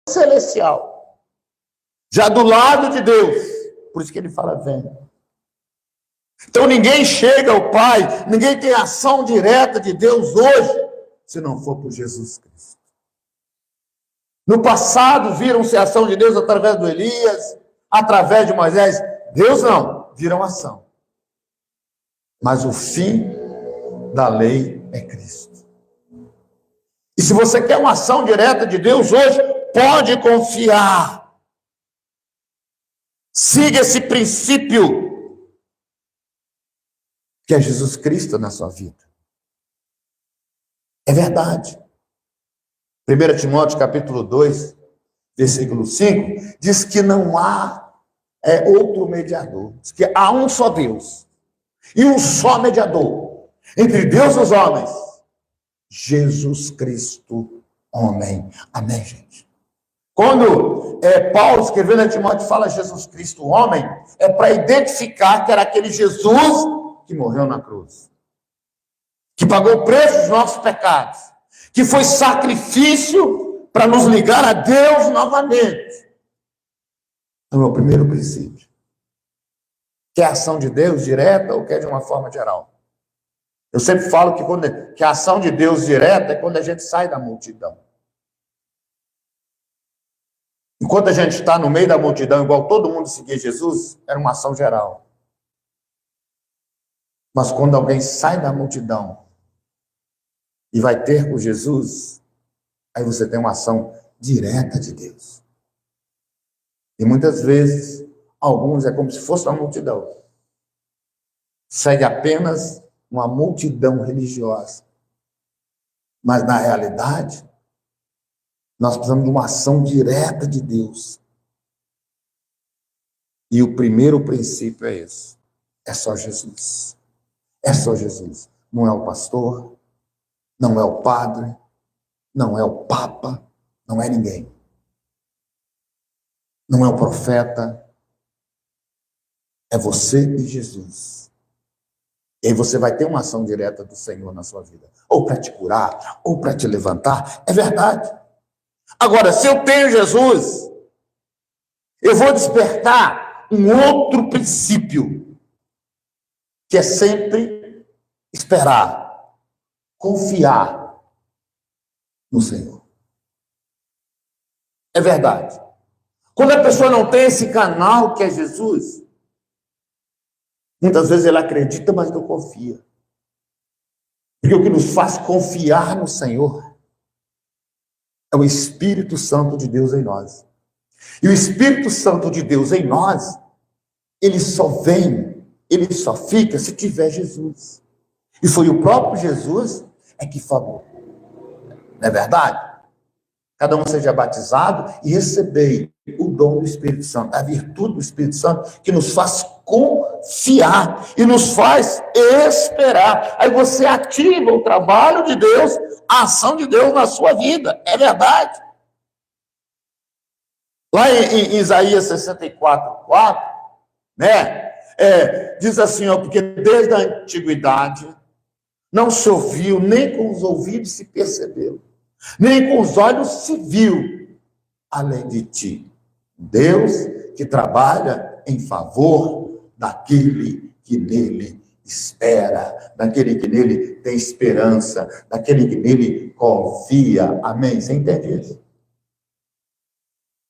celestial, já do lado de Deus. Por isso que ele fala, vem. Então ninguém chega ao Pai, ninguém tem ação direta de Deus hoje, se não for por Jesus Cristo. No passado, viram-se a ação de Deus através do Elias, através de Moisés. Deus não, viram ação. Mas o fim da lei é Cristo. E se você quer uma ação direta de Deus hoje, pode confiar. Siga esse princípio, que é Jesus Cristo na sua vida. É verdade. 1 Timóteo capítulo 2, versículo 5, diz que não há outro mediador. Diz que há um só Deus e um só mediador entre Deus e os homens, Jesus Cristo, homem. Amém, gente? Quando Paulo, escrevendo a Timóteo, fala Jesus Cristo, homem, é para identificar que era aquele Jesus que morreu na cruz, que pagou o preço dos nossos pecados, que foi sacrifício para nos ligar a Deus novamente. Então, é o primeiro princípio. Quer a ação de Deus direta ou quer de uma forma geral? Eu sempre falo que a ação de Deus direta é quando a gente sai da multidão. Enquanto a gente está no meio da multidão, igual todo mundo seguia Jesus, era uma ação geral. Mas quando alguém sai da multidão e vai ter com Jesus, aí você tem uma ação direta de Deus. E muitas vezes, alguns é como se fosse uma multidão. Segue apenas uma multidão religiosa. Mas, na realidade, nós precisamos de uma ação direta de Deus. E o primeiro princípio é esse. É só Jesus. É só Jesus. Não é o pastor, não é o padre, não é o papa, não é ninguém. Não é o profeta. É você e Jesus. E aí você vai ter uma ação direta do Senhor na sua vida. Ou para te curar, ou para te levantar. É verdade. Agora, se eu tenho Jesus, eu vou despertar um outro princípio, que é sempre esperar, confiar no Senhor. É verdade. Quando a pessoa não tem esse canal que é Jesus, muitas vezes ela acredita, mas não confia. Porque o que nos faz confiar no Senhor é o Espírito Santo de Deus em nós. E o Espírito Santo de Deus em nós, ele só vem, ele só fica se tiver Jesus. E foi o próprio Jesus que falou. Não é verdade? Cada um seja batizado e recebei o dom do Espírito Santo, a virtude do Espírito Santo, que nos faz confiar e nos faz esperar. Aí você ativa o trabalho de Deus, a ação de Deus na sua vida. É verdade. Lá em Isaías 64:4, né? Diz assim, porque desde a antiguidade não se ouviu, nem com os ouvidos se percebeu, nem com os olhos se viu, além de ti, Deus que trabalha em favor daquele que nele espera, daquele que nele tem esperança, daquele que nele confia. Amém? Você entende isso?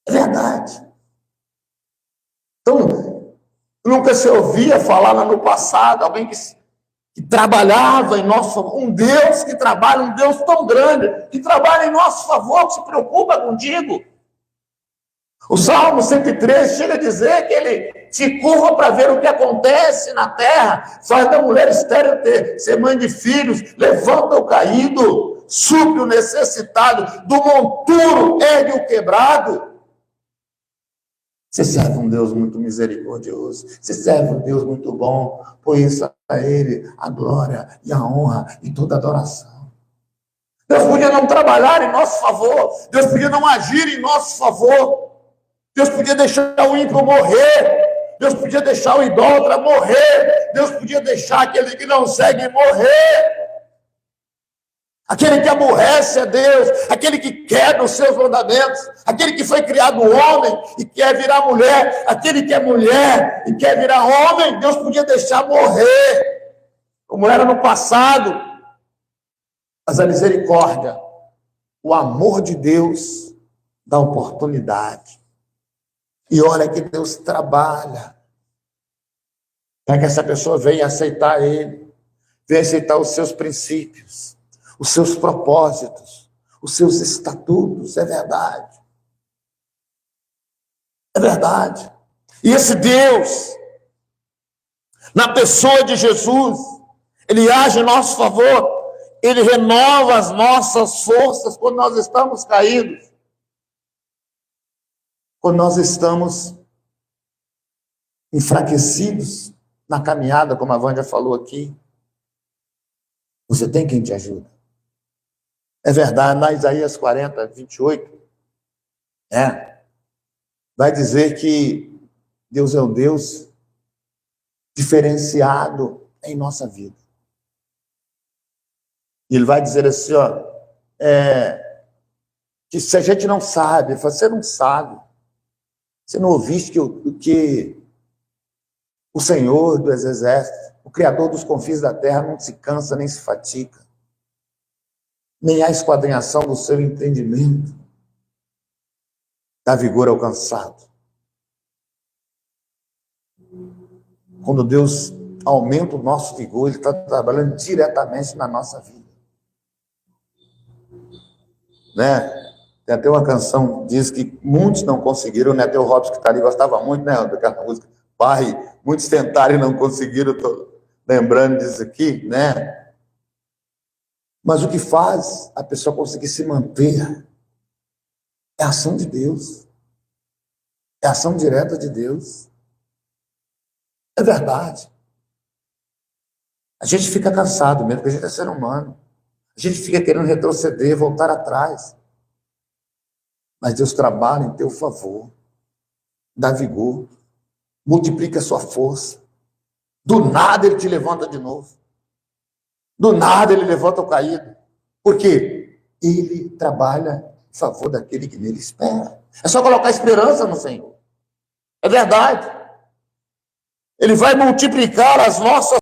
É verdade. Então, nunca se ouvia falar lá no passado, alguém que trabalhava em nosso favor, um Deus que trabalha, um Deus tão grande, que trabalha em nosso favor, que se preocupa contigo. O Salmo 103 chega a dizer que ele se curva para ver o que acontece na terra, faz da mulher estéril ser mãe de filhos, levanta o caído, supre o necessitado, do monturo ergue o quebrado. Você serve um Deus muito misericordioso, você serve um Deus muito bom, por isso a Ele a glória e a honra e toda a adoração. Deus podia não trabalhar em nosso favor, Deus podia não agir em nosso favor, Deus podia deixar o ímpio morrer, Deus podia deixar o idólatra morrer, Deus podia deixar aquele que não segue morrer. aquele que aborrece a Deus, aquele que quebra os seus mandamentos, aquele que foi criado homem e quer virar mulher, aquele que é mulher e quer virar homem, Deus podia deixar morrer, como era no passado. Mas a misericórdia, o amor de Deus dá oportunidade. E olha que Deus trabalha para que essa pessoa venha aceitar Ele, venha aceitar os seus princípios, os seus propósitos, os seus estatutos. É verdade. É verdade. E esse Deus, na pessoa de Jesus, Ele age em nosso favor, Ele renova as nossas forças quando nós estamos caídos, quando nós estamos enfraquecidos na caminhada, como a Wanda falou aqui. Você tem quem te ajuda. É verdade, na Isaías 40, 28, vai dizer que Deus é um Deus diferenciado em nossa vida. E Ele vai dizer assim, que se a gente não sabe, você não sabe, você não ouviste que o Senhor dos exércitos, o Criador dos confins da terra, não se cansa nem se fatiga, nem há esquadrinhação do seu entendimento, dá vigor ao cansado. Quando Deus aumenta o nosso vigor, Ele está trabalhando diretamente na nossa vida. Tem até uma canção que diz que muitos não conseguiram, né? Até o Robson que está ali gostava muito, né, daquela música, Pai, muitos tentaram e não conseguiram, estou lembrando disso aqui, né? Mas o que faz a pessoa conseguir se manter é a ação de Deus, é a ação direta de Deus. É verdade. A gente fica cansado mesmo, porque a gente é ser humano. A gente fica querendo retroceder, voltar atrás. Mas Deus trabalha em teu favor, dá vigor, multiplica a sua força. Do nada Ele te levanta de novo. Do nada Ele levanta o caído. Por quê? Ele trabalha em favor daquele que nele espera. É só colocar esperança no Senhor. É verdade. Ele vai multiplicar as nossas